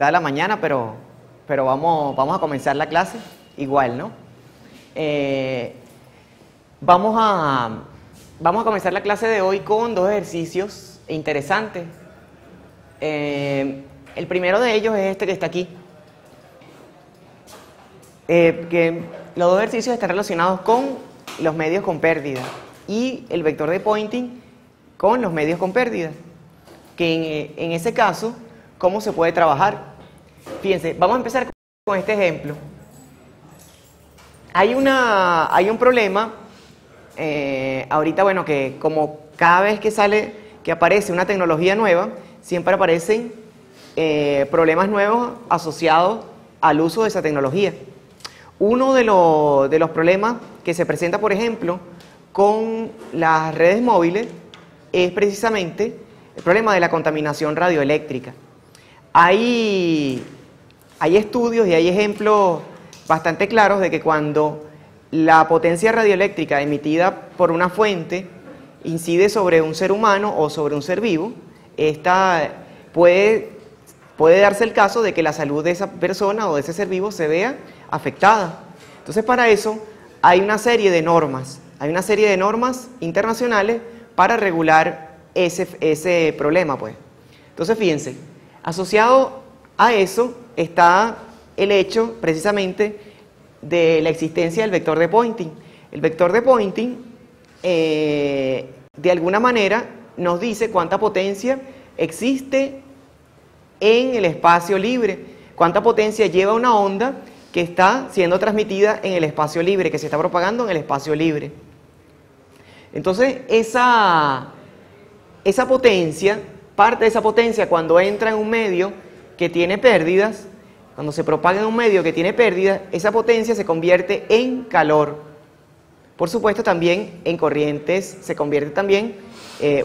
mitad de la mañana, pero vamos a comenzar la clase igual, ¿no? Vamos a comenzar la clase de hoy con dos ejercicios interesantes. El primero de ellos es este que está aquí. Que los dos ejercicios están relacionados con los medios con pérdida y el vector de Poynting con los medios con pérdida. Que en ese caso, ¿cómo se puede trabajar? Fíjense, vamos a empezar con este ejemplo. Hay un problema, ahorita, bueno, que como cada vez que aparece una tecnología nueva, siempre aparecen problemas nuevos asociados al uso de esa tecnología. Uno de los problemas que se presenta, por ejemplo, con las redes móviles es precisamente el problema de la contaminación radioeléctrica. Hay estudios y hay ejemplos bastante claros de que cuando la potencia radioeléctrica emitida por una fuente incide sobre un ser humano o sobre un ser vivo, esta puede darse el caso de que la salud de esa persona o de ese ser vivo se vea afectada. Entonces, para eso hay una serie de normas, internacionales para regular ese problema, pues. Entonces, fíjense, asociado a eso está el hecho precisamente de la existencia del vector de Poynting. El vector de Poynting, de alguna manera, nos dice cuánta potencia existe en el espacio libre, cuánta potencia lleva una onda que está siendo transmitida en el espacio libre, que se está propagando en el espacio libre. Entonces, esa potencia, parte de esa potencia, cuando entra en un medio que tiene pérdidas, cuando se propaga en un medio que tiene pérdidas, esa potencia se convierte en calor. Por supuesto, también en corrientes se convierte también,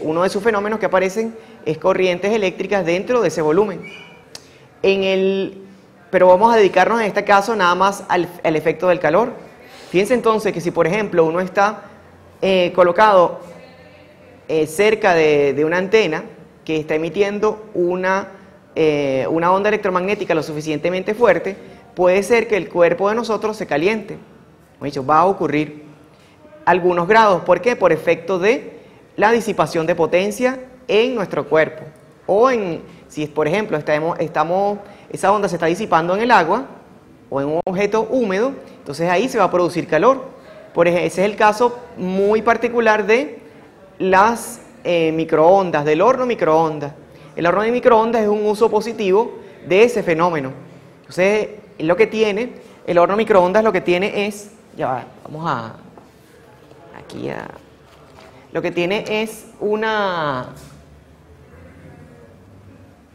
uno de sus fenómenos que aparecen es corrientes eléctricas dentro de ese volumen. Pero vamos a dedicarnos en este caso nada más al efecto del calor. Fíjense entonces que si, por ejemplo, uno está colocado cerca de una antena que está emitiendo una onda electromagnética lo suficientemente fuerte, puede ser que el cuerpo de nosotros se caliente. Como he dicho, va a ocurrir algunos grados. ¿Por qué? Por efecto de la disipación de potencia en nuestro cuerpo. O si por ejemplo esa onda se está disipando en el agua o en un objeto húmedo, entonces ahí se va a producir calor. Ese es el caso muy particular de las microondas, del horno microondas. El horno de microondas es un uso positivo de ese fenómeno. Entonces, el horno microondas lo que tiene es, lo que tiene es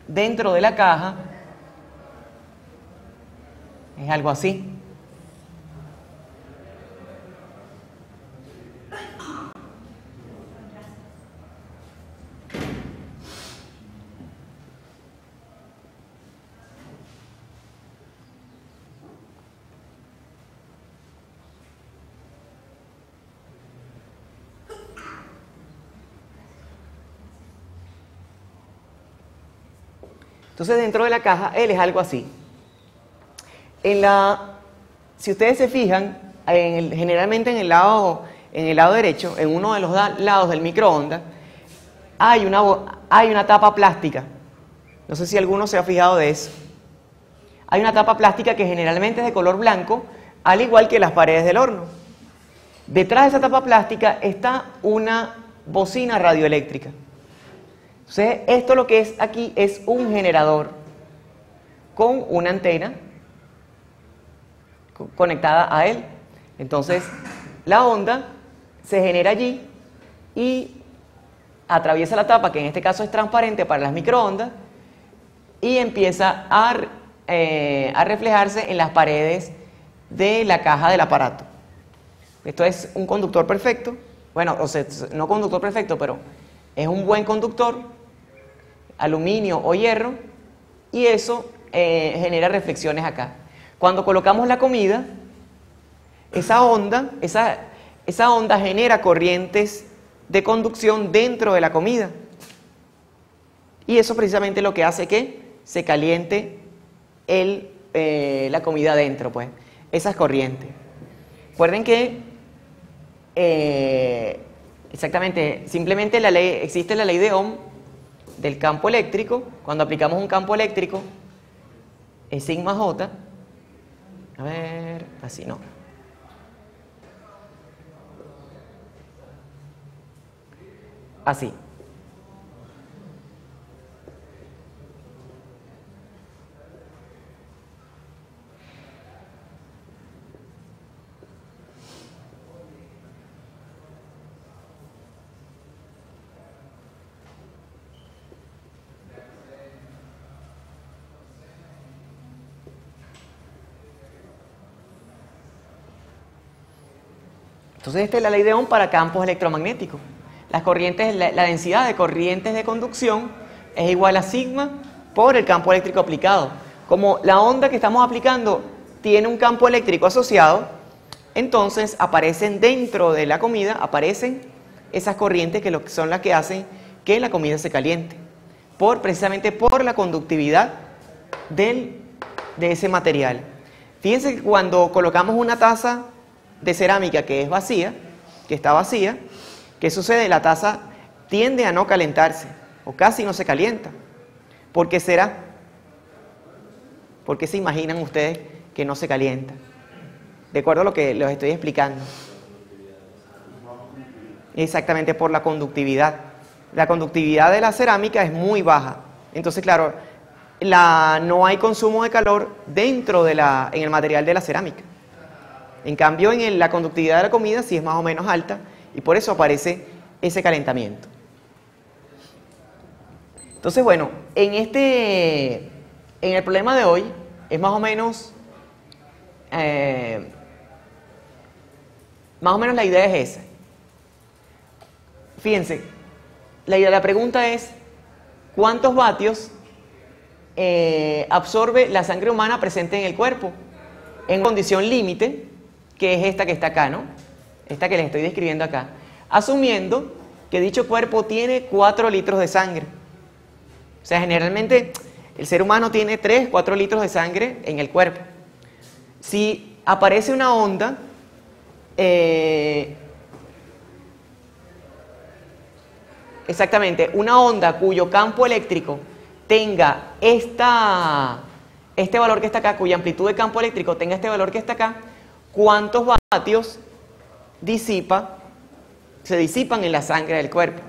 dentro de la caja, es algo así. Entonces, dentro de la caja, él es algo así. Si ustedes se fijan, generalmente en el lado derecho, en uno de los lados del microondas, hay una tapa plástica. No sé si alguno se ha fijado de eso. Hay una tapa plástica que generalmente es de color blanco, al igual que las paredes del horno. Detrás de esa tapa plástica está una bocina radioeléctrica. Entonces, esto lo que es aquí es un generador con una antena conectada a él. Entonces, la onda se genera allí y atraviesa la tapa, que en este caso es transparente para las microondas, y empieza a reflejarse en las paredes de la caja del aparato. Esto es un conductor perfecto. Bueno, o sea, no conductor perfecto, pero es un buen conductor, aluminio o hierro, y eso genera reflexiones acá. Cuando colocamos la comida, esa onda genera corrientes de conducción dentro de la comida. Y eso precisamente lo que hace que se caliente la comida adentro, pues, esas corrientes. Recuerden que, exactamente, simplemente existe la ley de Ohm del campo eléctrico. Cuando aplicamos un campo eléctrico, es sigma J. A ver, así no. Así. Entonces, esta es la ley de Ohm para campos electromagnéticos. Las corrientes, la densidad de corrientes de conducción es igual a sigma por el campo eléctrico aplicado. Como la onda que estamos aplicando tiene un campo eléctrico asociado, entonces aparecen dentro de la comida, aparecen esas corrientes que son las que hacen que la comida se caliente, precisamente por la conductividad de ese material. Fíjense que cuando colocamos una taza de cerámica que es vacía, que está vacía, ¿qué sucede? La taza tiende a no calentarse o casi no se calienta. ¿Por qué será? ¿Por qué se imaginan ustedes que no se calienta? De acuerdo a lo que les estoy explicando. Exactamente, por la conductividad. La conductividad de la cerámica es muy baja. Entonces, claro, no hay consumo de calor dentro en el material de la cerámica. En cambio, la conductividad de la comida sí es más o menos alta y por eso aparece ese calentamiento. Entonces, bueno, en el problema de hoy es más o menos la idea es esa. Fíjense, la pregunta es ¿cuántos vatios absorbe la sangre humana presente en el cuerpo? En condición límite, que es esta que está acá, ¿no? Esta que les estoy describiendo acá. Asumiendo que dicho cuerpo tiene 4 litros de sangre. O sea, generalmente el ser humano tiene 3, 4 litros de sangre en el cuerpo. Si aparece una onda, exactamente, una onda cuyo campo eléctrico tenga este valor que está acá, cuya amplitud de campo eléctrico tenga este valor que está acá, ¿cuántos vatios se disipan en la sangre del cuerpo?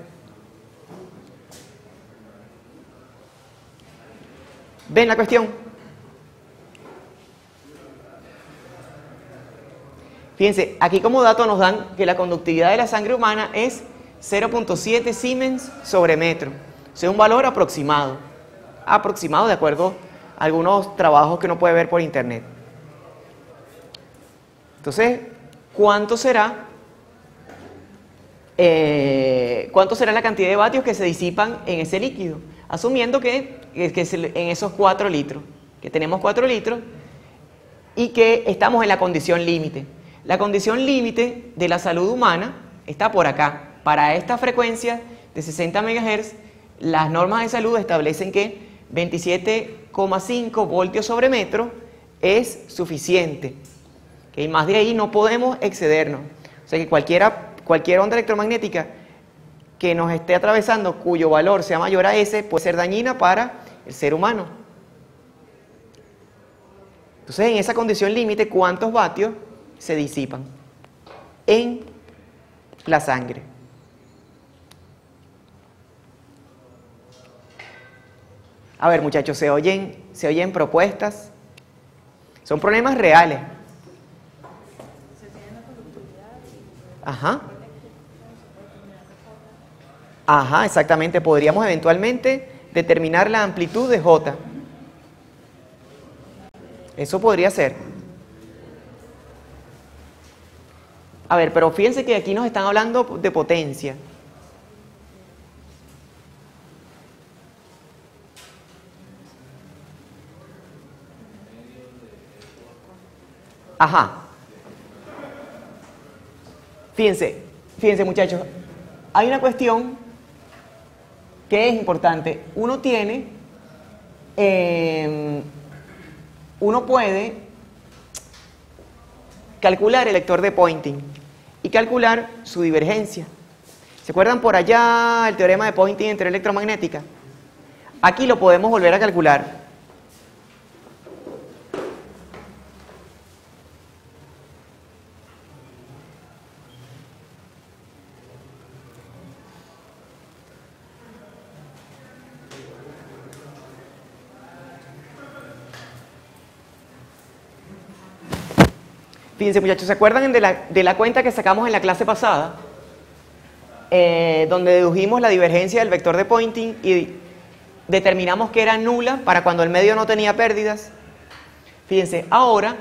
¿Ven la cuestión? Fíjense, aquí como dato nos dan que la conductividad de la sangre humana es 0.7 Siemens sobre metro. O sea, un valor aproximado. Aproximado de acuerdo a algunos trabajos que uno puede ver por internet. Entonces, ¿cuánto será la cantidad de vatios que se disipan en ese líquido? Asumiendo que en esos 4 litros, que tenemos 4 litros y que estamos en la condición límite. La condición límite de la salud humana está por acá. Para esta frecuencia de 60 MHz, las normas de salud establecen que 27,5 voltios sobre metro es suficiente. Y más de ahí no podemos excedernos. O sea que cualquier onda electromagnética que nos esté atravesando, cuyo valor sea mayor a ese, puede ser dañina para el ser humano. Entonces, en esa condición límite, ¿cuántos vatios se disipan en la sangre? A ver, muchachos, ¿se oyen propuestas? Son problemas reales. Ajá. Ajá, exactamente. Podríamos eventualmente determinar la amplitud de J. Eso podría ser. A ver, pero fíjense que aquí nos están hablando de potencia. Ajá. Fíjense muchachos, hay una cuestión que es importante. Uno tiene uno puede calcular el vector de Poynting y calcular su divergencia. ¿Se acuerdan por allá el teorema de Poynting en teoría electromagnética? Aquí lo podemos volver a calcular. Fíjense, muchachos, ¿se acuerdan de la cuenta que sacamos en la clase pasada? Donde dedujimos la divergencia del vector de Poynting y determinamos que era nula para cuando el medio no tenía pérdidas. Fíjense, ahora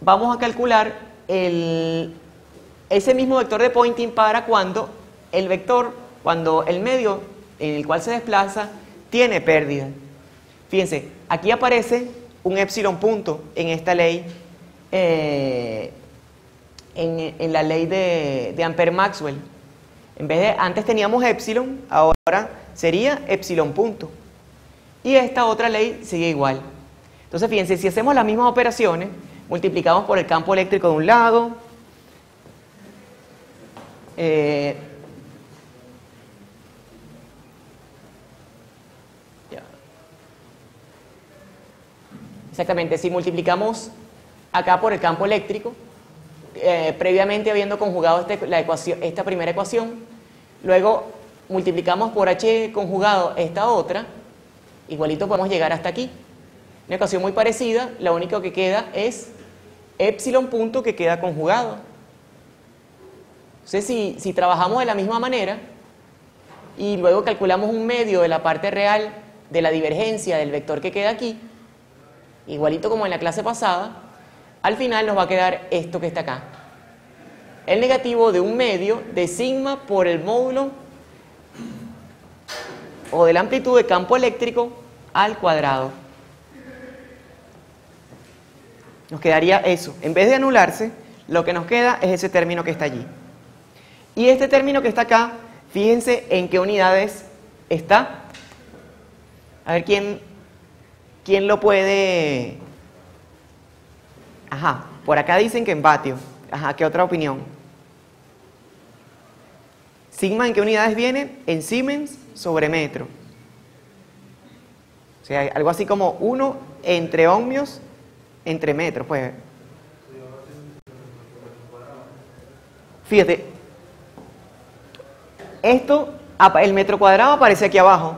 vamos a calcular ese mismo vector de Poynting para cuando el medio en el cual se desplaza tiene pérdida. Fíjense, aquí aparece un épsilon punto en esta ley, en la ley de Ampère-Maxwell. En vez de, antes teníamos épsilon, ahora sería épsilon punto. Y esta otra ley sigue igual. Entonces, fíjense, si hacemos las mismas operaciones, multiplicamos por el campo eléctrico de un lado, exactamente, si multiplicamos acá por el campo eléctrico, previamente habiendo conjugado esta primera ecuación, luego multiplicamos por h conjugado esta otra, igualito podemos llegar hasta aquí. Una ecuación muy parecida, lo único que queda es épsilon punto que queda conjugado. Entonces, si trabajamos de la misma manera y luego calculamos un medio de la parte real de la divergencia del vector que queda aquí, igualito como en la clase pasada, al final nos va a quedar esto que está acá. El negativo de un medio de sigma por el módulo o de la amplitud de campo eléctrico al cuadrado. Nos quedaría eso. En vez de anularse, lo que nos queda es ese término que está allí. Y este término que está acá, fíjense en qué unidades está. A ver quién lo puede... Ajá, por acá dicen que en vatio. Ajá, ¿qué otra opinión? Sigma, ¿en qué unidades viene? En Siemens sobre metro. O sea, algo así como 1 entre ohmios entre metros, pues. Fíjate, el metro cuadrado aparece aquí abajo.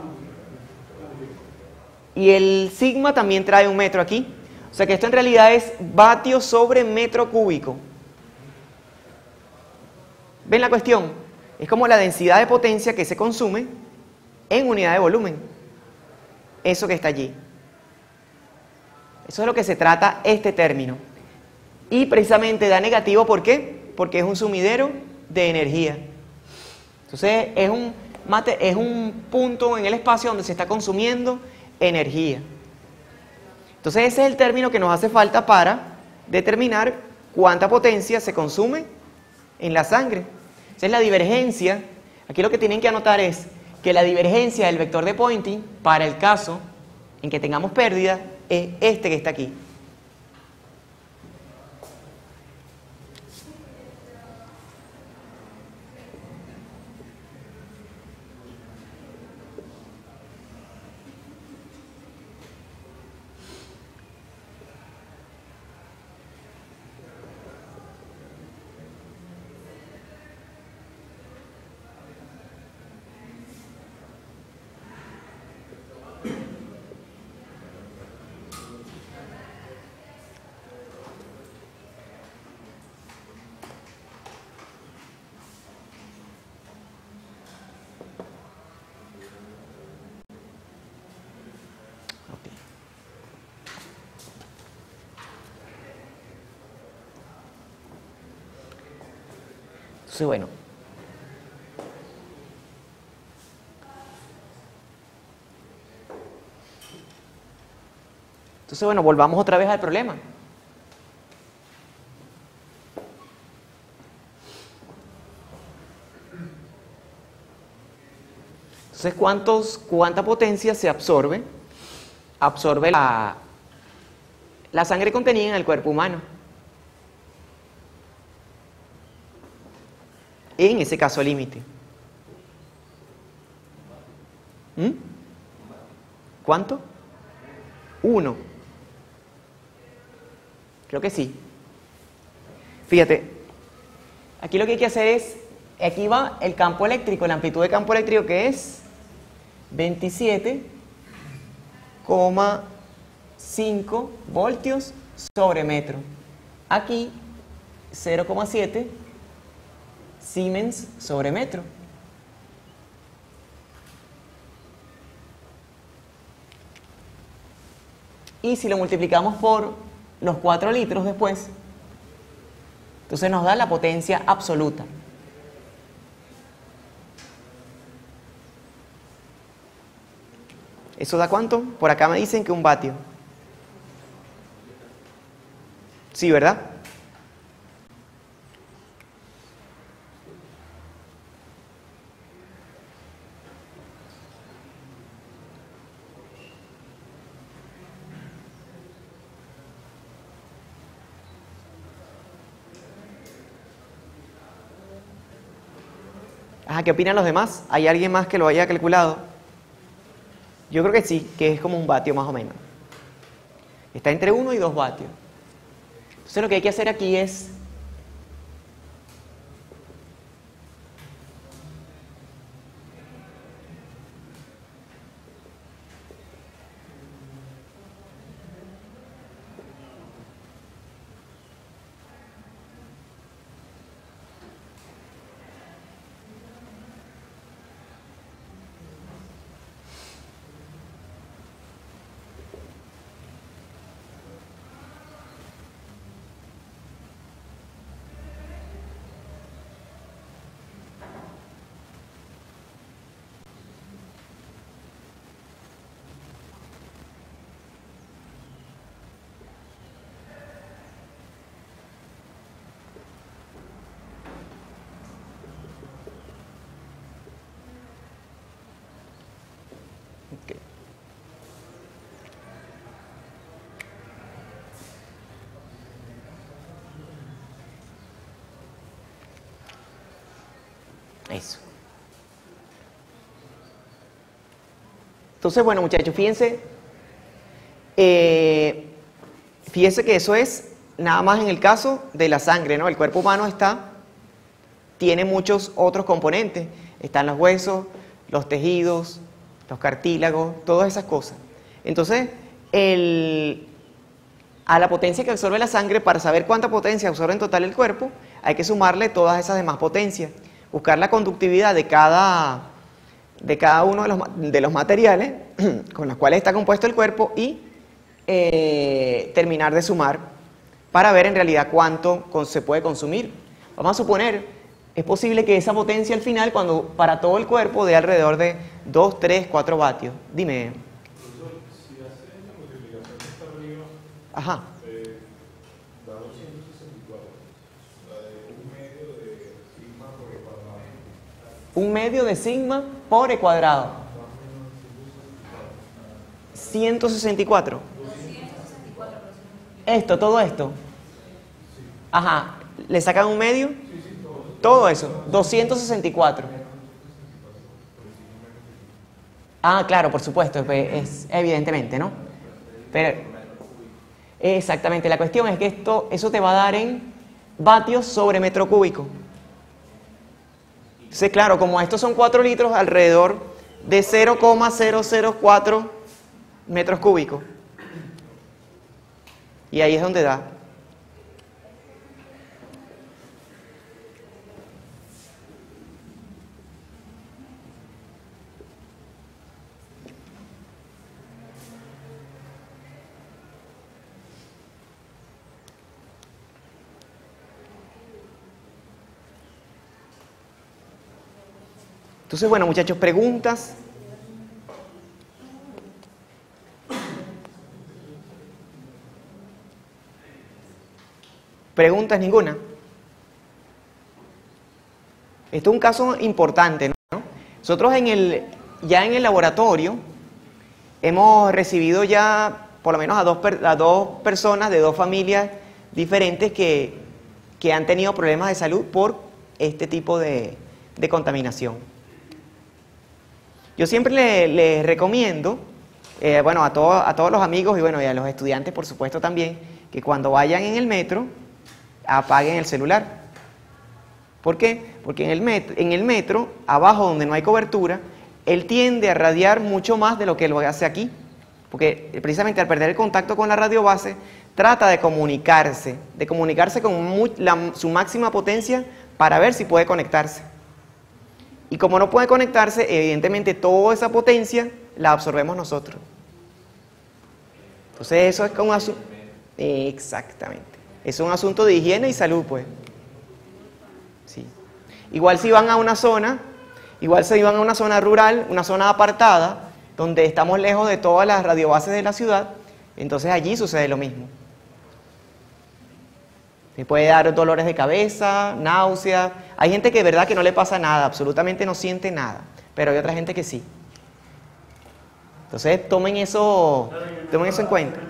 Y el sigma también trae un metro aquí. O sea que esto en realidad es vatio sobre metro cúbico. ¿Ven la cuestión? Es como la densidad de potencia que se consume en unidad de volumen. Eso que está allí. Eso es lo que se trata este término. Y precisamente da negativo, ¿por qué? Porque es un sumidero de energía. Entonces es un punto en el espacio donde se está consumiendo energía. Entonces ese es el término que nos hace falta para determinar cuánta potencia se consume en la sangre. Esa es la divergencia. Aquí lo que tienen que anotar es que la divergencia del vector de Poynting para el caso en que tengamos pérdida es este que está aquí. Entonces, bueno, volvamos otra vez al problema. Entonces, ¿cuánta potencia se absorbe? Absorbe la sangre contenida en el cuerpo humano. En ese caso límite. ¿Cuánto? 1. Creo que sí. Fíjate, aquí lo que hay que hacer es, aquí va el campo eléctrico, la amplitud de campo eléctrico, que es 27,5 voltios sobre metro. Aquí 0,7 Siemens sobre metro. Y si lo multiplicamos por los 4 litros después, entonces nos da la potencia absoluta. ¿Eso da cuánto? Por acá me dicen que 1 vatio. Sí, ¿verdad? ¿Qué opinan los demás? ¿Hay alguien más que lo haya calculado? Yo creo que sí, que es como 1 vatio más o menos. Está entre 1 y 2 vatios. Entonces lo que hay que hacer aquí es okay. Eso. Entonces, bueno, muchachos, fíjense que eso es nada más en el caso de la sangre, ¿no? El cuerpo humano tiene muchos otros componentes. Están los huesos, los tejidos, los cartílagos, todas esas cosas. Entonces, a la potencia que absorbe la sangre, para saber cuánta potencia absorbe en total el cuerpo, hay que sumarle todas esas demás potencias. Buscar la conductividad de cada uno de los materiales con los cuales está compuesto el cuerpo y terminar de sumar para ver en realidad cuánto se puede consumir. Vamos a suponer, es posible que esa potencia al final, para todo el cuerpo, dé alrededor de 2, 3, 4 vatios. Dime. Profesor, si hace la multiplicación que está arriba, Ajá. da 264. La de 1 medio de sigma por el cuadrado. 1 medio de sigma por e cuadrado. 164. Todo esto. Ajá. ¿Le sacan 1 medio? Todo eso. 264. Claro, por supuesto. Es evidentemente, ¿no? Pero exactamente. La cuestión es que eso te va a dar en vatios sobre metro cúbico. Entonces, claro, como estos son 4 litros, alrededor de 0,004 metros cúbicos. Y ahí es donde da. Entonces, bueno, muchachos, preguntas. ¿Preguntas ninguna? Esto es un caso importante, ¿no? Nosotros ya en el laboratorio hemos recibido ya por lo menos a dos personas de dos familias diferentes que han tenido problemas de salud por este tipo de contaminación. Yo siempre les recomiendo, bueno, a todos los amigos y bueno, y a los estudiantes por supuesto también, que cuando vayan en el metro, apaguen el celular. ¿Por qué? Porque en el metro, abajo donde no hay cobertura, él tiende a radiar mucho más de lo que lo hace aquí. Porque precisamente al perder el contacto con la radiobase, trata de comunicarse con su máxima potencia para ver si puede conectarse. Y como no puede conectarse, evidentemente toda esa potencia la absorbemos nosotros. Entonces eso es como un asunto... Exactamente. Es un asunto de higiene y salud, pues. Sí. Igual si van a una zona rural, una zona apartada, donde estamos lejos de todas las radiobases de la ciudad, entonces allí sucede lo mismo. Se puede dar dolores de cabeza, náuseas. Hay gente que de verdad que no le pasa nada, absolutamente no siente nada, pero hay otra gente que sí. Entonces tomen eso en cuenta.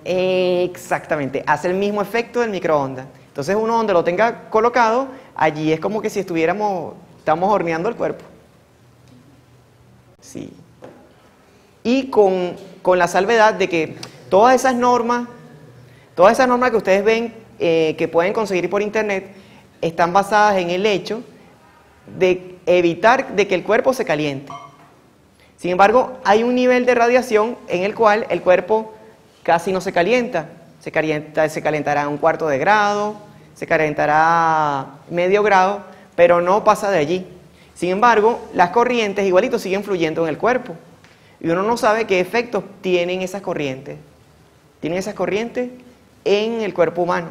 Exactamente, hace el mismo efecto del microondas. Entonces uno donde lo tenga colocado, allí es como que si estamos horneando el cuerpo. Sí. Y con la salvedad de que todas esas normas que ustedes ven que pueden conseguir por internet, están basadas en el hecho de evitar de que el cuerpo se caliente. Sin embargo, hay un nivel de radiación en el cual el cuerpo casi no se calienta. Se calentará un cuarto de grado, se calentará medio grado, pero no pasa de allí. Sin embargo, las corrientes igualito siguen fluyendo en el cuerpo. Y uno no sabe qué efectos tienen esas corrientes. Tienen esas corrientes en el cuerpo humano.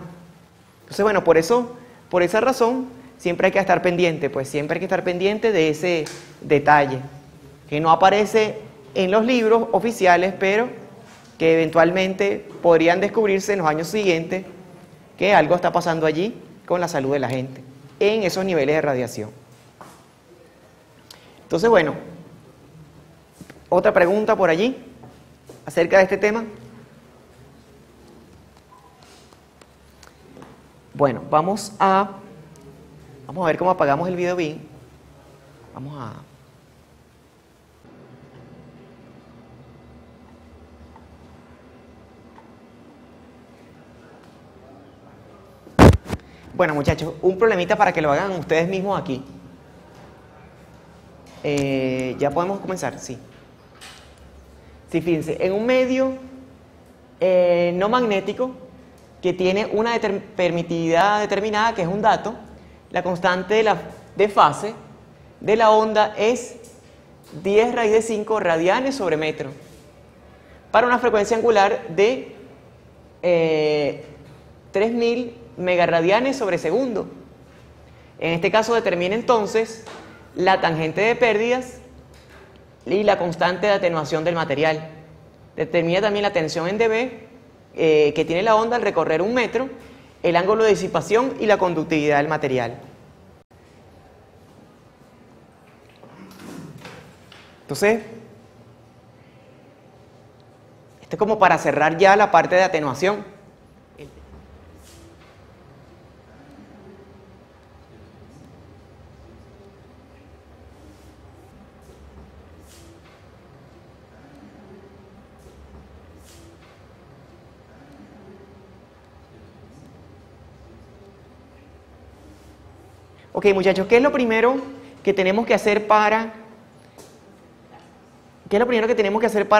Entonces, bueno, por esa razón, siempre hay que estar pendiente, pues siempre hay que estar pendiente de ese detalle, que no aparece en los libros oficiales, pero que eventualmente podrían descubrirse en los años siguientes que algo está pasando allí con la salud de la gente, en esos niveles de radiación. Entonces, bueno, otra pregunta por allí, acerca de este tema. Bueno, vamos a ver cómo apagamos el video bien. Bueno, muchachos, un problemita para que lo hagan ustedes mismos aquí. Ya podemos comenzar, sí. Sí, fíjense, en un medio no magnético que tiene una permitividad determinada, que es un dato, la constante de fase de la onda es 10 raíz de 5 radianes sobre metro, para una frecuencia angular de 3000 megaradianes sobre segundo. En este caso determina entonces la tangente de pérdidas y la constante de atenuación del material. Determina también la tensión en dB que tiene la onda al recorrer un metro, el ángulo de disipación y la conductividad del material. Entonces, esto es como para cerrar ya la parte de atenuación. Ok, muchachos, ¿qué es lo primero que tenemos que hacer para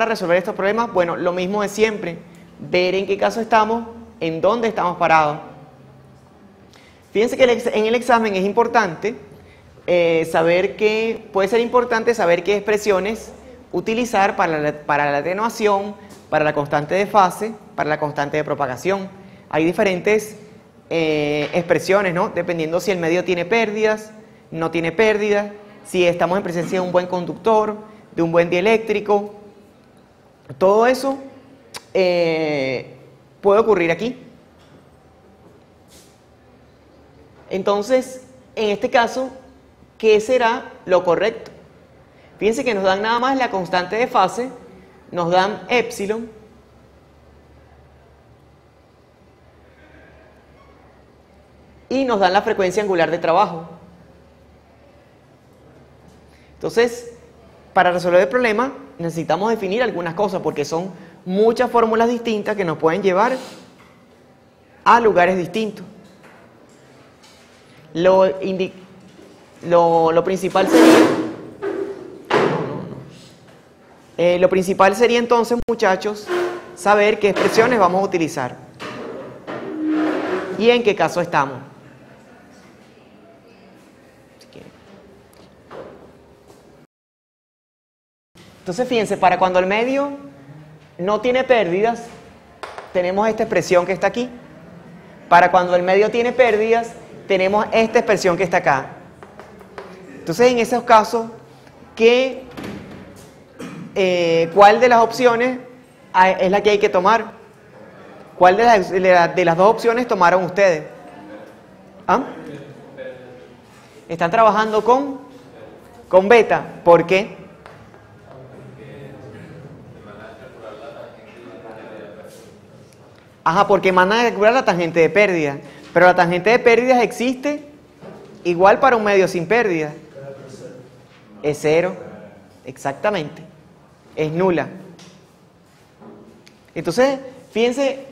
resolver estos problemas? Bueno, lo mismo de siempre, ver en qué caso estamos, en dónde estamos parados. Fíjense que en el examen es importante puede ser importante saber qué expresiones utilizar para la atenuación, para la constante de fase, para la constante de propagación. Hay diferentes expresiones, ¿no? Dependiendo si el medio tiene pérdidas, no tiene pérdidas, si estamos en presencia de un buen conductor, de un buen dieléctrico. Todo eso puede ocurrir aquí. Entonces, en este caso, ¿qué será lo correcto? Fíjense que nos dan nada más la constante de fase, nos dan epsilon, y nos dan la frecuencia angular de trabajo. Entonces, para resolver el problema necesitamos definir algunas cosas porque son muchas fórmulas distintas que nos pueden llevar a lugares distintos. Lo principal sería, lo principal sería entonces, muchachos, saber qué expresiones vamos a utilizar y en qué caso estamos. Entonces, fíjense, para cuando el medio no tiene pérdidas, tenemos esta expresión que está aquí. Para cuando el medio tiene pérdidas, tenemos esta expresión que está acá. Entonces, en esos casos, ¿cuál de las opciones es la que hay que tomar? ¿Cuál de las dos opciones tomaron ustedes? ¿Ah? Están trabajando con beta. ¿Por qué? Ajá, porque mandan a calcular la tangente de pérdida. Pero la tangente de pérdidas existe igual para un medio sin pérdida. Es cero. Exactamente. Es nula. Entonces, fíjense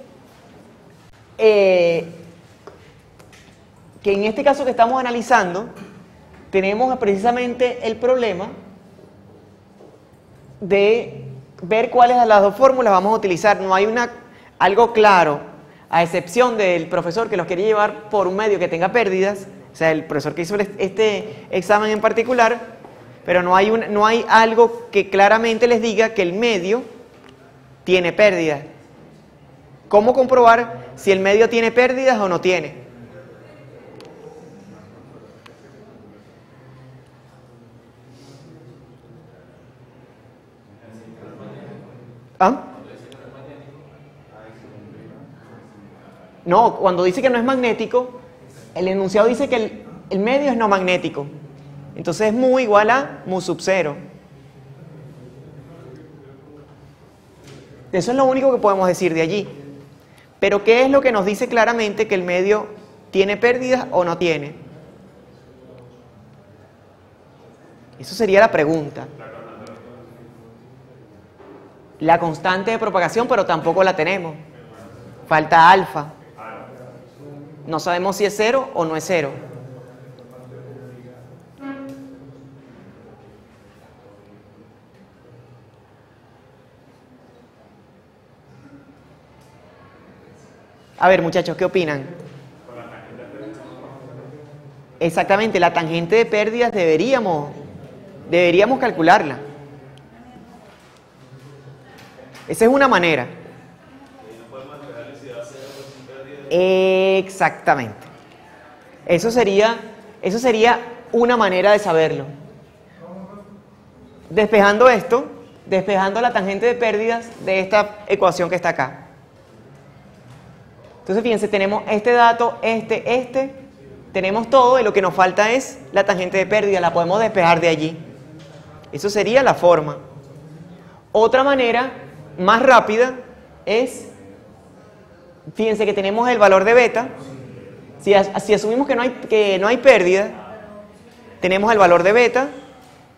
que en este caso que estamos analizando, tenemos precisamente el problema de ver cuáles de las dos fórmulas vamos a utilizar. No hay algo claro, a excepción del profesor que los quería llevar por un medio que tenga pérdidas, o sea, el profesor que hizo este examen en particular, pero no hay algo que claramente les diga que el medio tiene pérdidas. ¿Cómo comprobar si el medio tiene pérdidas o no tiene? ¿Ah? No, cuando dice que no es magnético, el enunciado dice que el medio es no magnético. Entonces es mu igual a mu sub 0. Eso es lo único que podemos decir de allí. Pero ¿qué es lo que nos dice claramente que el medio tiene pérdidas o no tiene? Eso sería la pregunta. La constante de propagación, pero tampoco la tenemos. Falta alfa. No sabemos si es 0 o no es 0. A ver, muchachos, ¿qué opinan? Exactamente, la tangente de pérdidas deberíamos calcularla. Esa es una manera. Exactamente. Eso sería una manera de saberlo. Despejando esto, despejando la tangente de pérdidas de esta ecuación que está acá. Entonces, fíjense, tenemos este dato, tenemos todo y lo que nos falta es la tangente de pérdida, la podemos despejar de allí. Eso sería la forma. Otra manera, más rápida, es... Fíjense que tenemos el valor de beta. Si asumimos que no hay pérdida, tenemos el valor de beta,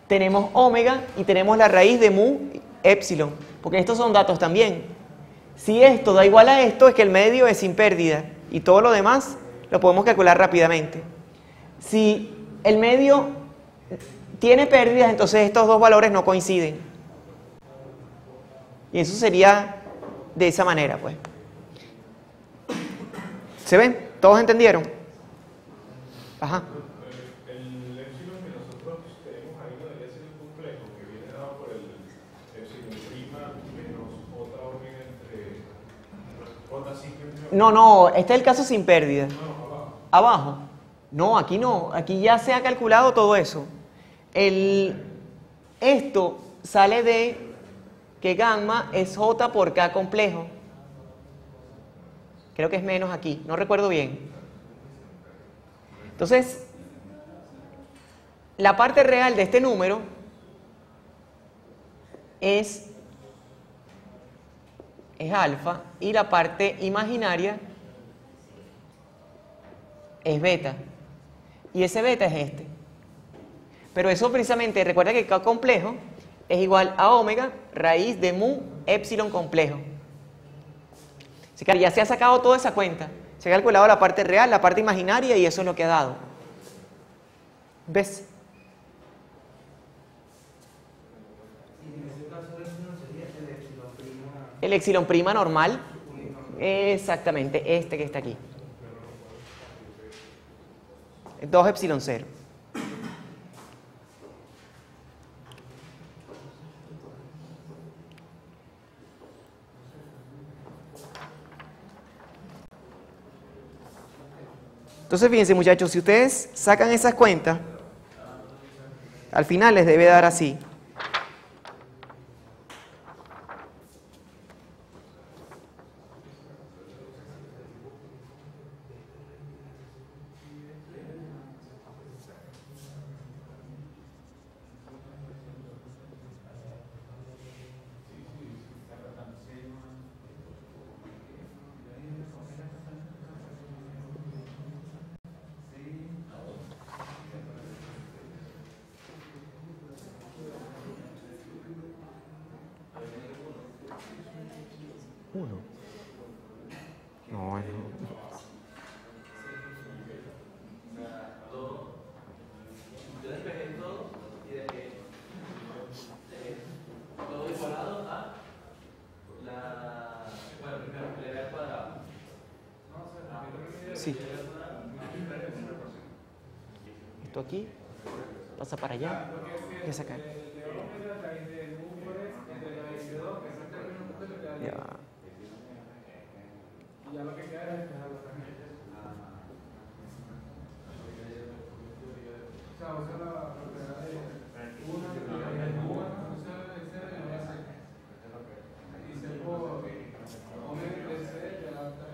tenemos omega y tenemos la raíz de mu epsilon, porque estos son datos también. Si esto da igual a esto, es que el medio es sin pérdida y todo lo demás lo podemos calcular rápidamente. Si el medio tiene pérdidas, entonces estos dos valores no coinciden. Y eso sería de esa manera, pues. ¿Se ven? ¿Todos entendieron? Ajá. El epsilon que nosotros tenemos ahí, lo del epsilon complejo, que viene dado por el epsilon prima menos otra orden entre j sigma. No, este es el caso sin pérdida. No, abajo. ¿Abajo? No, aquí no. Aquí ya se ha calculado todo eso. Esto sale de que gamma es j por k complejo. Creo que es menos aquí, no recuerdo bien. Entonces, la parte real de este número es alfa y la parte imaginaria es beta. Y ese beta es este. Pero eso precisamente, recuerda que K complejo es igual a omega raíz de mu epsilon complejo. Así que ya se ha sacado toda esa cuenta. Se ha calculado la parte real, la parte imaginaria y eso es lo que ha dado. ¿Ves? El epsilon prima normal. Exactamente, este que está aquí. 2 epsilon 0. Entonces fíjense muchachos, si ustedes sacan esas cuentas, al final les debe dar así. No, no. Sí. Esto aquí pasa para allá y sacar. Ya. Ya lo que queda es despejarlo también. O sea, usa la propiedad de una y se por omega de C de la alta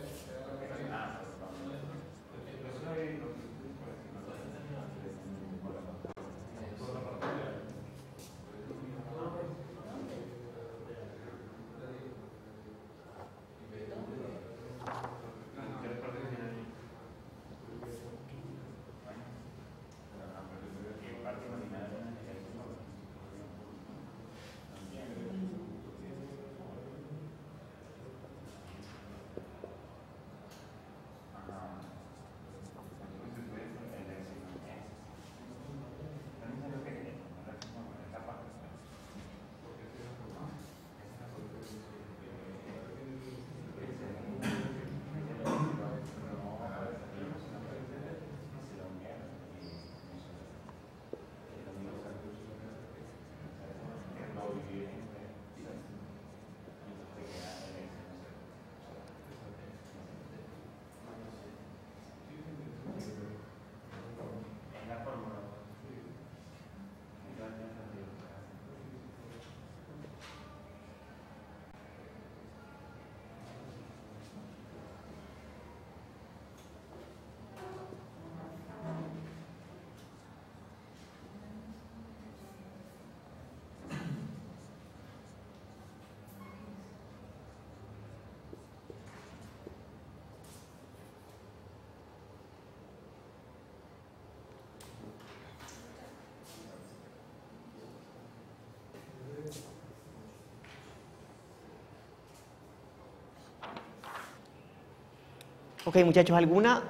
Ok, muchachos, ¿alguna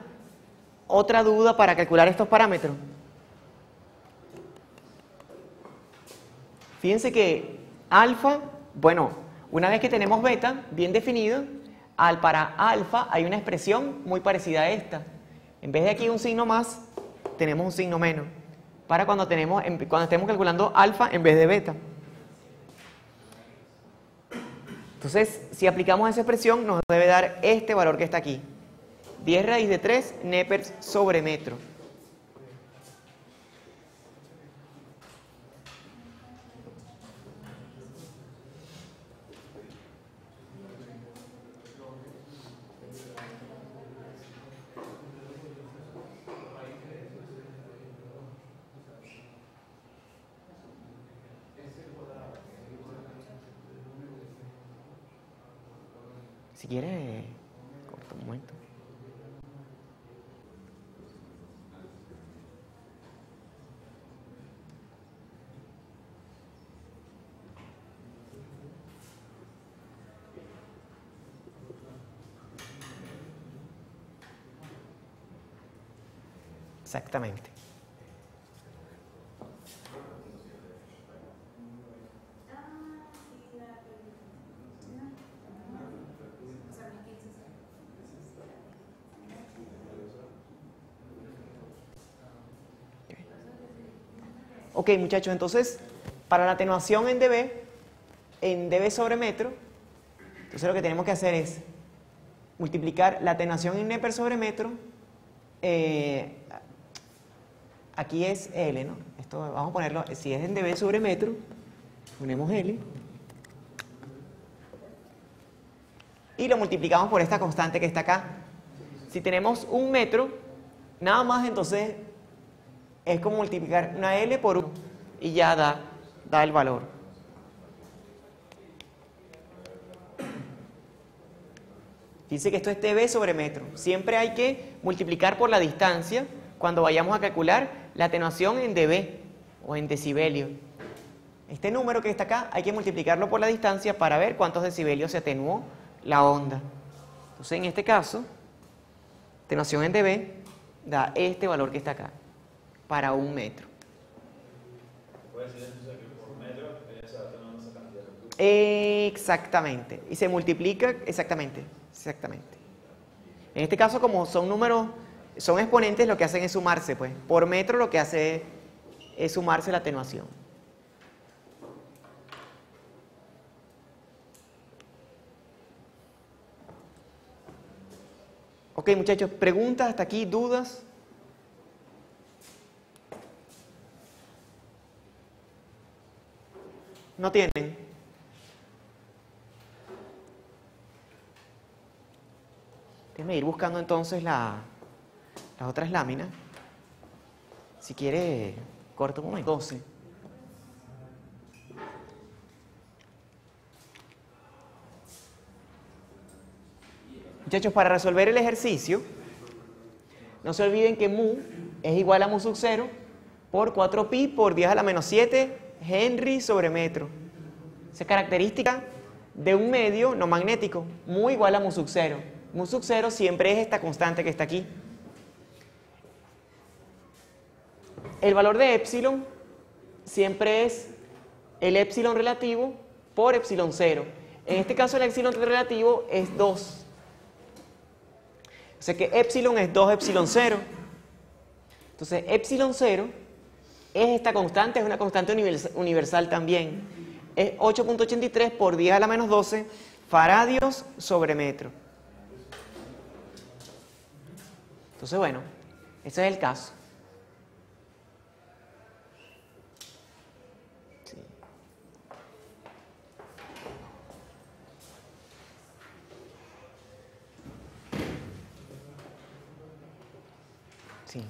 otra duda para calcular estos parámetros? Fíjense que alfa, bueno, una vez que tenemos beta bien definido, para alfa hay una expresión muy parecida a esta. En vez de aquí un signo más, tenemos un signo menos. Para cuando estemos calculando alfa en vez de beta. Entonces, si aplicamos esa expresión, nos debe dar este valor que está aquí. 10 raíz de 3 nepers sobre metro. Si quieres, corta un momento. Exactamente. Ok, muchachos, entonces, para la atenuación en dB sobre metro, entonces lo que tenemos que hacer es multiplicar la atenuación en Nepper sobre metro, aquí es L, ¿no? Esto vamos a ponerlo, si es en dB sobre metro, ponemos L, y lo multiplicamos por esta constante que está acá. Si tenemos 1 metro, nada más entonces es como multiplicar una L por 1 y ya da el valor. Dice que esto es dB sobre metro. Siempre hay que multiplicar por la distancia cuando vayamos a calcular la atenuación en dB o en decibelio. Este número que está acá hay que multiplicarlo por la distancia para ver cuántos decibelios se atenuó la onda. Entonces en este caso, atenuación en dB da este valor que está acá para 1 metro. ¿Puede decir entonces que por metro ella se va a tener esa cantidad de puntos? Exactamente. Y se multiplica exactamente. En este caso, como son números, son exponentes, lo que hacen es sumarse, pues. Por metro lo que hace es sumarse la atenuación. Ok, muchachos, preguntas hasta aquí, dudas. ¿No tienen? Déjenme ir buscando entonces las otras láminas. Si quiere, corto un momento. 12. Muchachos, para resolver el ejercicio, no se olviden que mu es igual a mu sub 0 por 4pi por 10 a la menos 7 Henry sobre metro. Esa es característica de un medio no magnético, mu igual a mu sub 0. Mu sub 0 siempre es esta constante que está aquí. El valor de épsilon siempre es el épsilon relativo por épsilon 0. En este caso el épsilon relativo es 2. O sea que épsilon es 2 épsilon 0. Entonces épsilon 0 es esta constante, es una constante universal también. Es 8.83 por 10 a la menos 12 faradios sobre metro. Entonces, bueno, ese es el caso. Sí. Sí.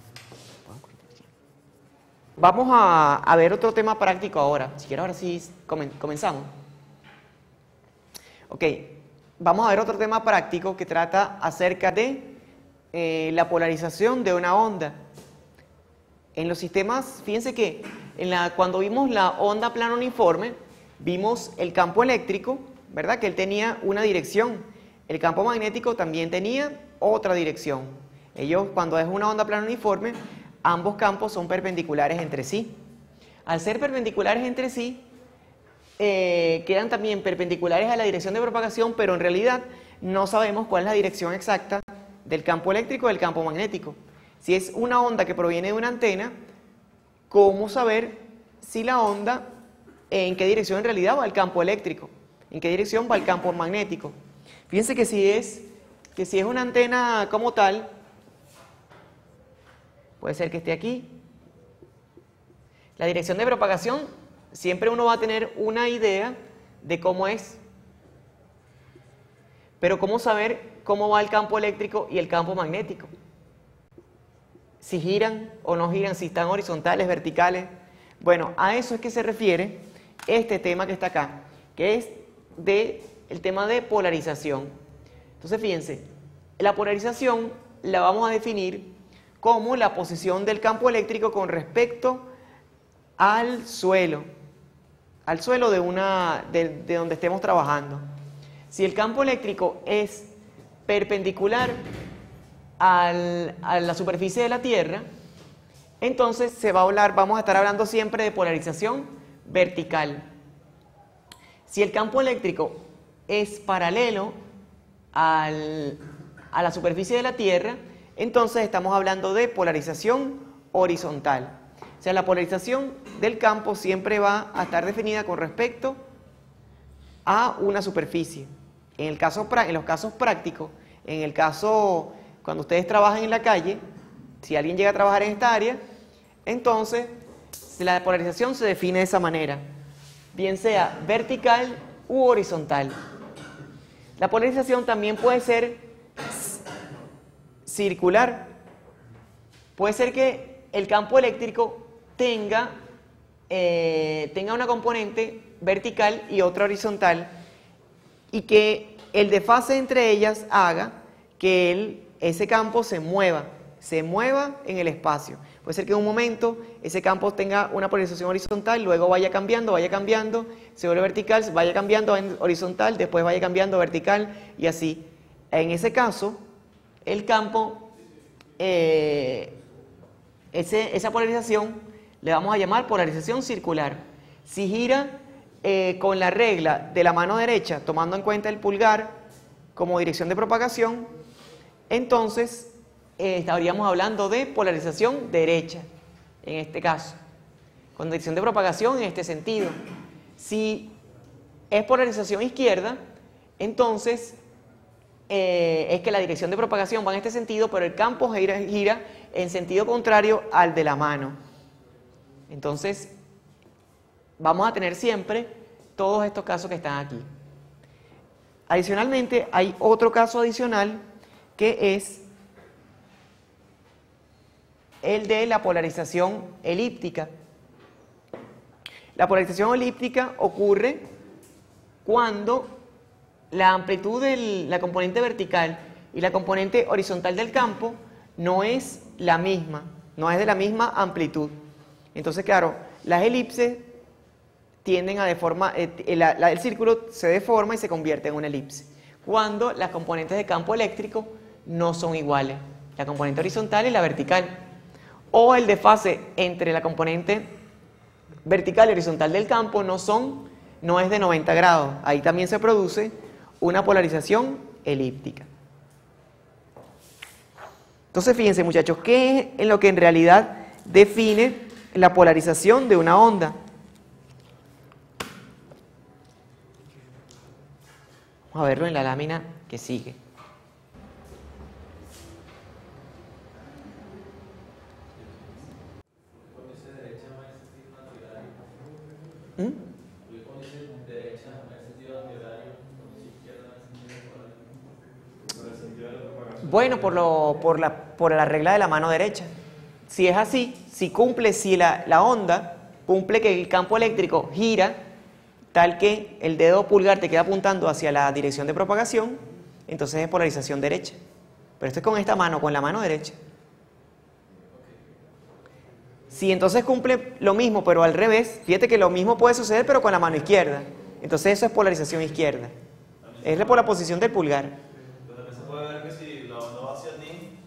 Vamos a ver otro tema práctico ahora. Si quieres, ahora sí comenzamos. Ok, vamos a ver otro tema práctico que trata acerca de la polarización de una onda. En los sistemas, fíjense que cuando vimos la onda plana uniforme, vimos el campo eléctrico, ¿verdad? Que él tenía una dirección. El campo magnético también tenía otra dirección. Ellos, cuando es una onda plana uniforme, ambos campos son perpendiculares entre sí. Al ser perpendiculares entre sí, quedan también perpendiculares a la dirección de propagación, pero en realidad no sabemos cuál es la dirección exacta del campo eléctrico o del campo magnético. Si es una onda que proviene de una antena, ¿cómo saber si la onda, en qué dirección en realidad va el campo eléctrico? ¿En qué dirección va el campo magnético? Fíjense que si es una antena como tal, puede ser que esté aquí. La dirección de propagación, siempre uno va a tener una idea de cómo es. Pero ¿cómo saber cómo va el campo eléctrico y el campo magnético? Si giran o no giran, si están horizontales, verticales. Bueno, a eso es que se refiere este tema que está acá, que es el tema de polarización. Entonces fíjense, la polarización la vamos a definir como la posición del campo eléctrico con respecto al suelo de donde estemos trabajando. Si el campo eléctrico es perpendicular a la superficie de la Tierra, entonces vamos a estar hablando siempre de polarización vertical. Si el campo eléctrico es paralelo a la superficie de la Tierra, entonces estamos hablando de polarización horizontal. O sea, la polarización del campo siempre va a estar definida con respecto a una superficie. En los casos prácticos, cuando ustedes trabajan en la calle, si alguien llega a trabajar en esta área, entonces la polarización se define de esa manera, bien sea vertical u horizontal. La polarización también puede ser circular. Puede ser que el campo eléctrico tenga una componente vertical y otra horizontal, y que el desfase entre ellas haga que ese campo se mueva en el espacio. Puede ser que en un momento ese campo tenga una polarización horizontal, luego vaya cambiando, se vuelve vertical, vaya cambiando a horizontal, después vaya cambiando a vertical y así. En ese caso, el campo, esa polarización le vamos a llamar polarización circular. Si gira con la regla de la mano derecha, tomando en cuenta el pulgar como dirección de propagación, entonces estaríamos hablando de polarización derecha, en este caso, con dirección de propagación en este sentido. Si es polarización izquierda, entonces es que la dirección de propagación va en este sentido, pero el campo gira en sentido contrario al de la mano. Entonces, vamos a tener siempre todos estos casos que están aquí. Adicionalmente, hay otro caso adicional que es el de la polarización elíptica. La polarización elíptica ocurre cuando la amplitud de la componente vertical y la componente horizontal del campo no es la misma, no es de la misma amplitud. Entonces, claro, las elipses tienden a deformar, el círculo se deforma y se convierte en una elipse, cuando las componentes de campo eléctrico no son iguales, la componente horizontal y la vertical, o el desfase entre la componente vertical y horizontal del campo no es de 90 grados, ahí también se produce una polarización elíptica. Entonces, fíjense, muchachos, ¿qué es en lo que en realidad define la polarización de una onda? Vamos a verlo en la lámina que sigue. Bueno, por la regla de la mano derecha. Si es así, si la onda cumple que el campo eléctrico gira tal que el dedo pulgar te queda apuntando hacia la dirección de propagación, entonces es polarización derecha. Pero esto es con esta mano, con la mano derecha. Si entonces cumple lo mismo, pero al revés, fíjate que lo mismo puede suceder, pero con la mano izquierda. Entonces eso es polarización izquierda. Es por la posición del pulgar. Pero también se puede ver que si la onda va hacia ti,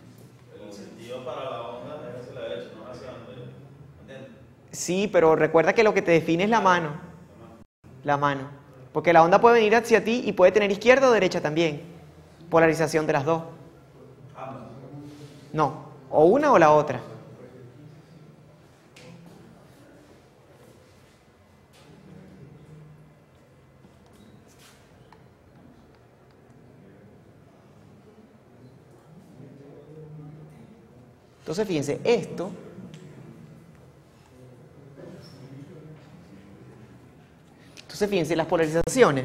el sentido para la onda es hacia la derecha, no hacia donde. ¿Entiendes? Sí, pero recuerda que lo que te define es la mano. La mano. Porque la onda puede venir hacia ti y puede tener izquierda o derecha también. Polarización de las dos. No, o una o la otra. Entonces, fíjense, fíjense, las polarizaciones.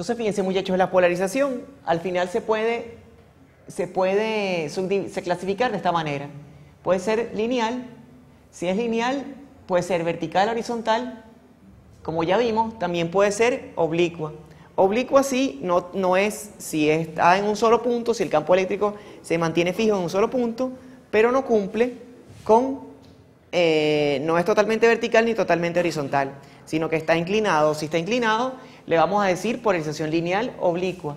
Entonces, fíjense, muchachos, la polarización al final se clasificar de esta manera. Puede ser lineal. Si es lineal, puede ser vertical, horizontal. Como ya vimos, también puede ser oblicua. Oblicua sí, no es si está en un solo punto, si el campo eléctrico se mantiene fijo en un solo punto, pero no cumple con, no es totalmente vertical ni totalmente horizontal, sino que está inclinado. Si está inclinado, le vamos a decir polarización lineal oblicua.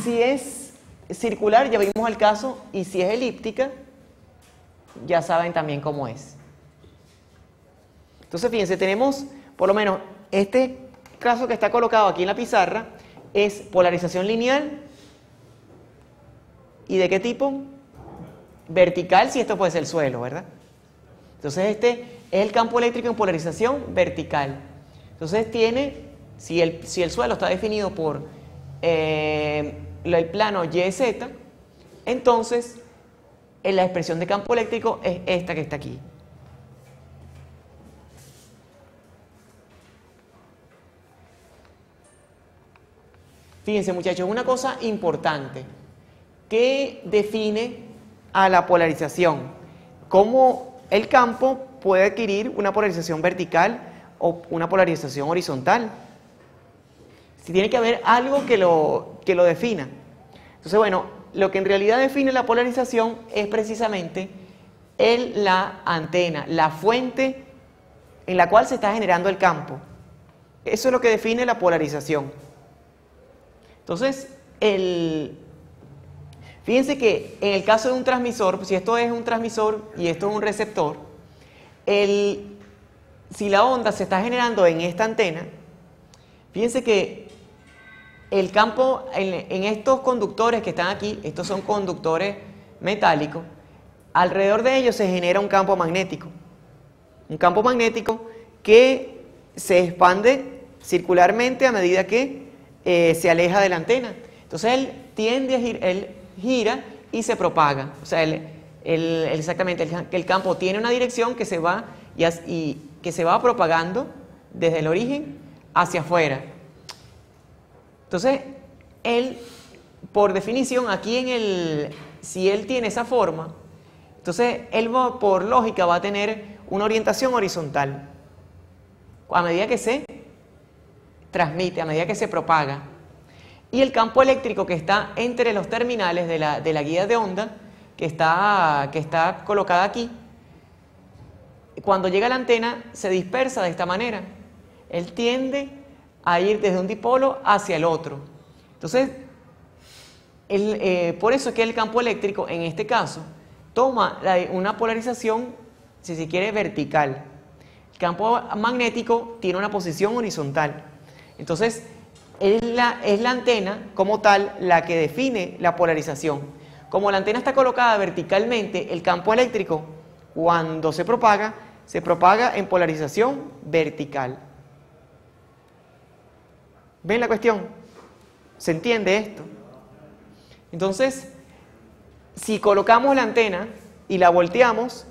Si es circular, ya vimos el caso, y si es elíptica, ya saben también cómo es. Entonces, fíjense, tenemos por lo menos este caso que está colocado aquí en la pizarra, es polarización lineal. ¿Y de qué tipo? Vertical, si esto puede ser el suelo, ¿verdad? Entonces, este es el campo eléctrico en polarización vertical. Entonces, tiene, si el suelo está definido por el plano YZ, entonces la expresión de campo eléctrico es esta que está aquí. Fíjense, muchachos, una cosa importante que define a la polarización. Cómo el campo puede adquirir una polarización vertical o una polarización horizontal. Si tiene que haber algo que lo defina. Entonces, bueno, lo que en realidad define la polarización es precisamente la antena, la fuente en la cual se está generando el campo. Eso es lo que define la polarización. Entonces, fíjense que en el caso de un transmisor, si esto es un transmisor y esto es un receptor, si la onda se está generando en esta antena, fíjense que el campo en estos conductores que están aquí, estos son conductores metálicos, alrededor de ellos se genera un campo magnético. Un campo magnético que se expande circularmente a medida que se aleja de la antena. Entonces él tiende a girar, él gira y se propaga. O sea, exactamente, el campo tiene una dirección que se va y que se va propagando desde el origen hacia afuera. Entonces, él, por definición, aquí si él tiene esa forma, entonces él por lógica va a tener una orientación horizontal. A medida que se transmite, a medida que se propaga. Y el campo eléctrico que está entre los terminales de la guía de onda, que está colocada aquí, cuando llega a la antena se dispersa de esta manera. Él tiende a ir desde un dipolo hacia el otro. Entonces, por eso es que el campo eléctrico, en este caso, toma una polarización, si se quiere, vertical. El campo magnético tiene una posición horizontal. Entonces, es la antena como tal la que define la polarización. Como la antena está colocada verticalmente, el campo eléctrico, cuando se propaga en polarización vertical. ¿Ven la cuestión? ¿Se entiende esto? Entonces, si colocamos la antena y la volteamos,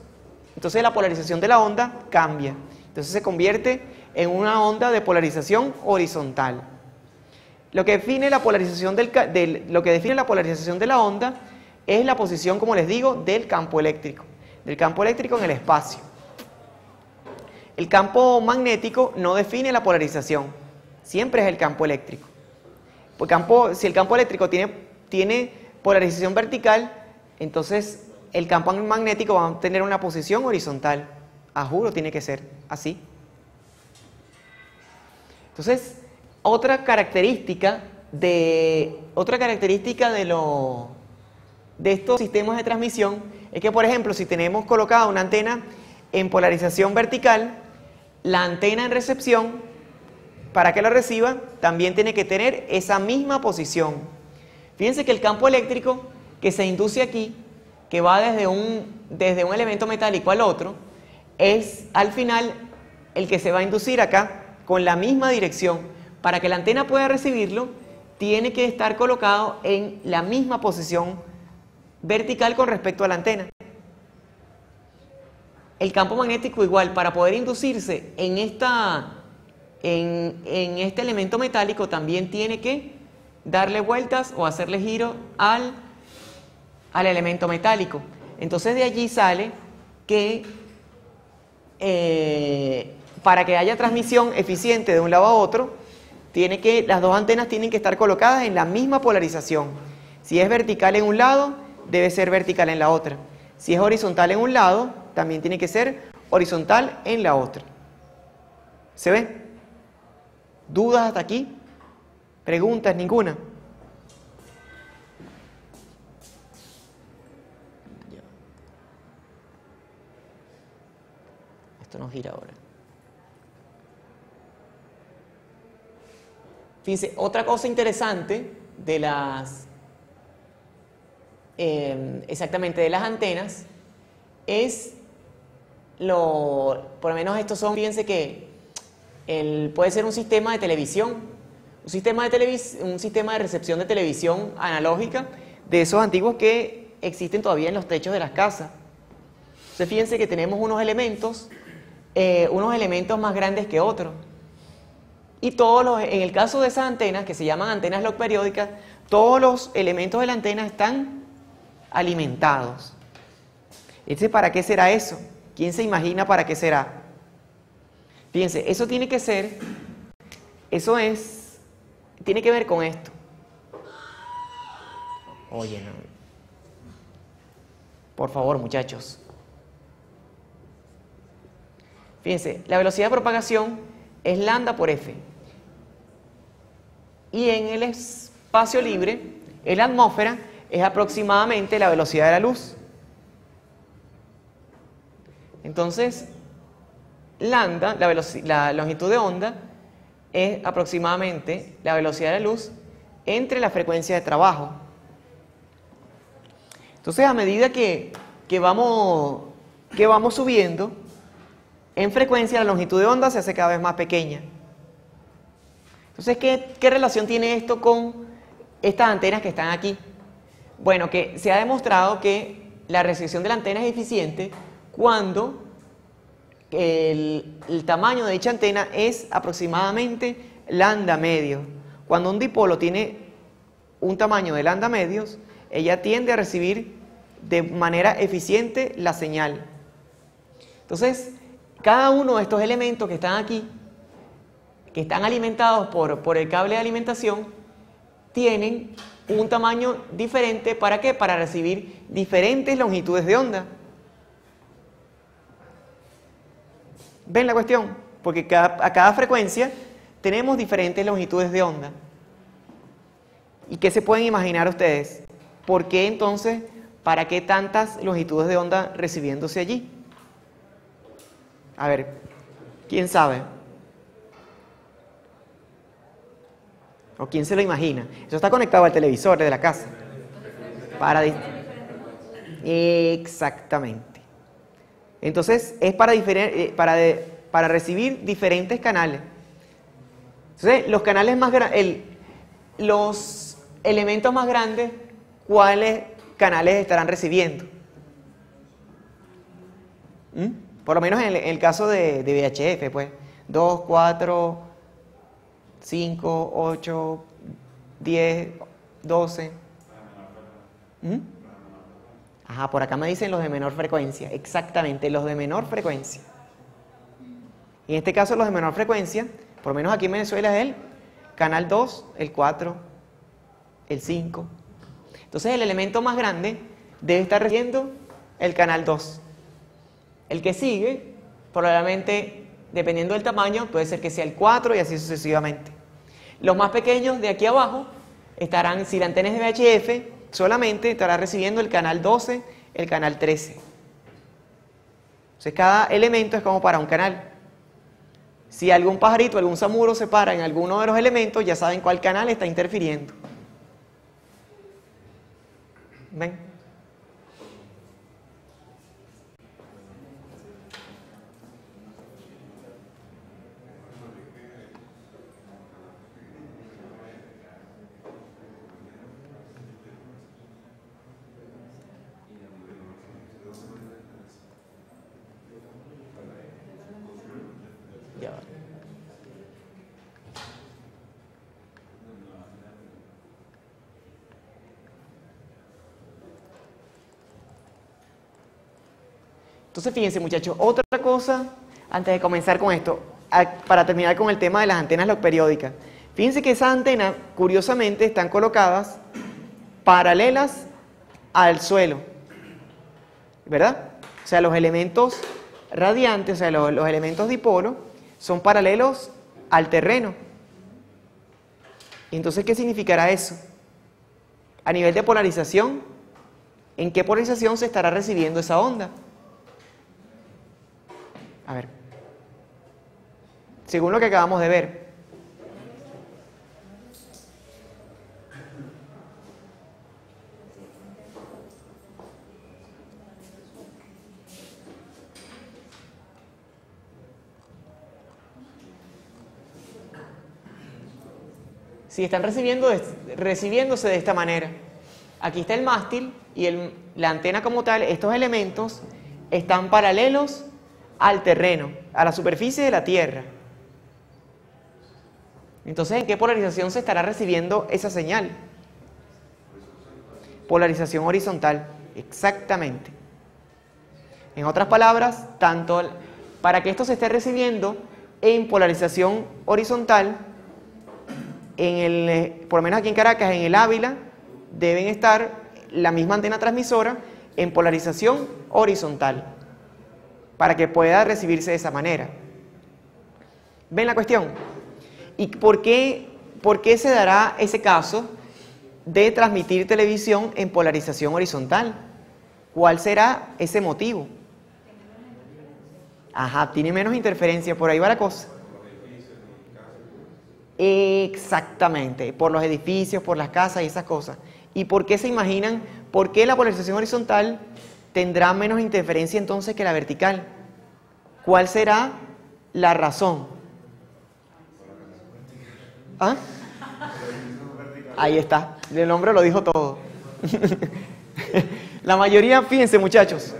entonces la polarización de la onda cambia. Entonces se convierte en una onda de polarización horizontal. Lo que define la polarización de la onda es la posición, como les digo, del campo eléctrico en el espacio. El campo magnético no define la polarización, siempre es el campo eléctrico. Si el campo eléctrico tiene polarización vertical, entonces el campo magnético va a tener una posición horizontal. A juro, tiene que ser así. Entonces, otra característica de estos sistemas de transmisión es que, por ejemplo, si tenemos colocada una antena en polarización vertical, la antena en recepción, para que la reciba, también tiene que tener esa misma posición. Fíjense que el campo eléctrico que se induce aquí, que va desde un elemento metálico al otro, es al final el que se va a inducir acá con la misma dirección. Para que la antena pueda recibirlo, tiene que estar colocado en la misma posición vertical con respecto a la antena. El campo magnético igual, para poder inducirse en en este elemento metálico también tiene que darle vueltas o hacerle giro al elemento metálico. Entonces de allí sale que para que haya transmisión eficiente de un lado a otro, las dos antenas tienen que estar colocadas en la misma polarización. Si es vertical en un lado, debe ser vertical en la otra. Si es horizontal en un lado, también tiene que ser horizontal en la otra. ¿Se ve? ¿Dudas hasta aquí? ¿Preguntas? ¿Ninguna? Esto no gira ahora. Fíjense, otra cosa interesante de exactamente de las antenas es por lo menos estos son, fíjense que puede ser un sistema de televisión, un sistema de recepción de televisión analógica, de esos antiguos que existen todavía en los techos de las casas. Entonces fíjense que tenemos unos elementos más grandes que otros. Y en el caso de esas antenas, que se llaman antenas log periódicas, todos los elementos de la antena están alimentados. Entonces, ¿para qué será eso? ¿Quién se imagina para qué será? Fíjense, tiene que ver con esto. Oye, no. Por favor, muchachos. Fíjense, la velocidad de propagación es lambda por f. Y en el espacio libre, en la atmósfera, es aproximadamente la velocidad de la luz. Entonces, lambda, la longitud de onda, es aproximadamente la velocidad de la luz entre la frecuencia de trabajo. Entonces, a medida que vamos subiendo en frecuencia, la longitud de onda se hace cada vez más pequeña. Entonces, ¿qué relación tiene esto con estas antenas que están aquí? Bueno, que se ha demostrado que la recepción de la antena es eficiente cuando el tamaño de dicha antena es aproximadamente lambda medio. Cuando un dipolo tiene un tamaño de lambda medios, ella tiende a recibir de manera eficiente la señal. Entonces, cada uno de estos elementos que están aquí, que están alimentados por el cable de alimentación, tienen un tamaño diferente. ¿Para qué? Para recibir diferentes longitudes de onda. ¿Ven la cuestión? Porque a cada frecuencia tenemos diferentes longitudes de onda. ¿Y qué se pueden imaginar ustedes? ¿Por qué entonces, para qué tantas longitudes de onda recibiéndose allí? A ver, ¿quién sabe? ¿O quién se lo imagina? Eso está conectado al televisor de la casa. Exactamente. Entonces, es para recibir diferentes canales. Entonces, los canales más grandes, los elementos más grandes, ¿cuáles canales estarán recibiendo? Por lo menos en el caso de VHF, pues, 2, 4, 5, 8, 10, 12. Ajá, por acá me dicen los de menor frecuencia. Exactamente, los de menor frecuencia. Y en este caso los de menor frecuencia, por lo menos aquí en Venezuela es el canal 2, el 4, el 5. Entonces el elemento más grande debe estar recibiendo el canal 2. El que sigue, probablemente, dependiendo del tamaño, puede ser que sea el 4 y así sucesivamente. Los más pequeños de aquí abajo estarán, si la antena es de VHF, solamente estará recibiendo el canal 12, el canal 13. Entonces cada elemento es como para un canal. Si algún pajarito, algún samuro se para en alguno de los elementos, ya saben cuál canal está interfiriendo. ¿Ven? Ya va. Entonces, fíjense, muchachos, otra cosa, antes de comenzar con esto, para terminar con el tema de las antenas logperiódicas. Fíjense que esas antenas, curiosamente, están colocadas paralelas al suelo, ¿verdad? O sea, los elementos radiantes, o sea, los elementos dipolo, son paralelos al terreno. Entonces, ¿qué significará eso? A nivel de polarización, ¿en qué polarización se estará recibiendo esa onda? A ver, según lo que acabamos de ver, si están recibiéndose de esta manera. Aquí está el mástil y la antena como tal, estos elementos están paralelos al terreno, a la superficie de la Tierra. Entonces, ¿en qué polarización se estará recibiendo esa señal? Polarización horizontal, exactamente. En otras palabras, tanto para que esto se esté recibiendo en polarización horizontal, por lo menos aquí en Caracas, en el Ávila, deben estar la misma antena transmisora en polarización horizontal, para que pueda recibirse de esa manera. ¿Ven la cuestión? ¿Y por qué se dará ese caso de transmitir televisión en polarización horizontal? ¿Cuál será ese motivo? Ajá, tiene menos interferencia, por ahí va la cosa. Exactamente, por los edificios, por las casas y esas cosas. ¿Y por qué se imaginan? ¿Por qué la polarización horizontal tendrá menos interferencia entonces que la vertical? ¿Cuál será la razón? ¿Ah? Ahí está, el nombre lo dijo todo. La mayoría, fíjense muchachos,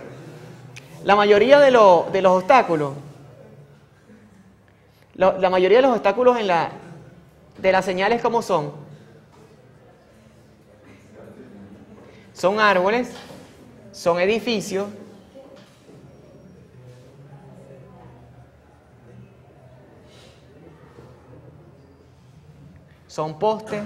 la mayoría de los obstáculos, la mayoría de los obstáculos de las señales, ¿cómo son? Son árboles, son edificios, son postes,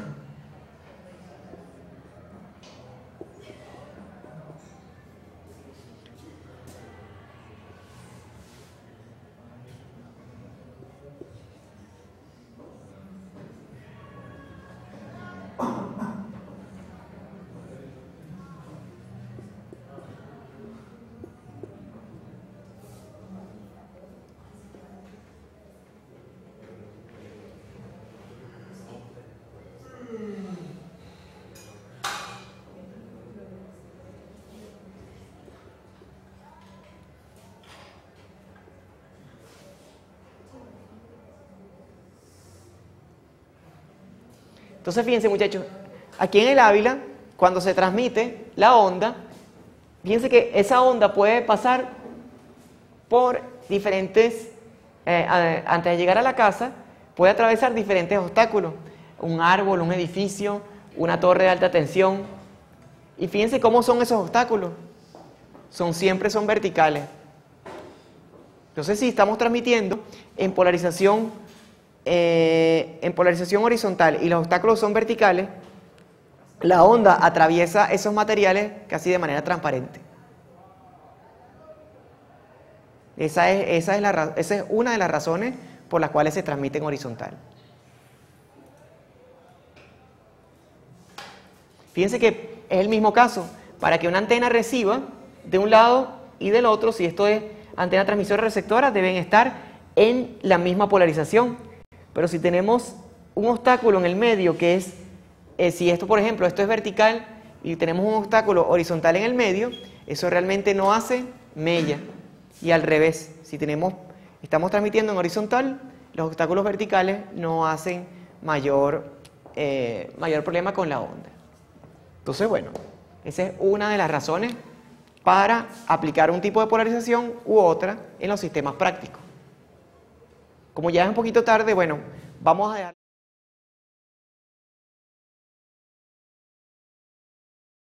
Entonces, fíjense muchachos, aquí en el Ávila, cuando se transmite la onda, fíjense que esa onda puede pasar por diferentes, antes de llegar a la casa, puede atravesar diferentes obstáculos, un árbol, un edificio, una torre de alta tensión. Y fíjense cómo son esos obstáculos, siempre son verticales. Entonces, si estamos transmitiendo en polarización horizontal y los obstáculos son verticales, la onda atraviesa esos materiales casi de manera transparente. Esa es una de las razones por las cuales se transmite en horizontal. Fíjense que es el mismo caso. Para que una antena reciba de un lado y del otro, si esto es antena transmisora y receptora, deben estar en la misma polarización. Pero si tenemos un obstáculo en el medio, que es, si esto, por ejemplo, esto es vertical y tenemos un obstáculo horizontal en el medio, eso realmente no hace mella. Y al revés, si estamos transmitiendo en horizontal, los obstáculos verticales no hacen mayor problema con la onda. Entonces, bueno, esa es una de las razones para aplicar un tipo de polarización u otra en los sistemas prácticos. Como ya es un poquito tarde, bueno, vamos a dejar...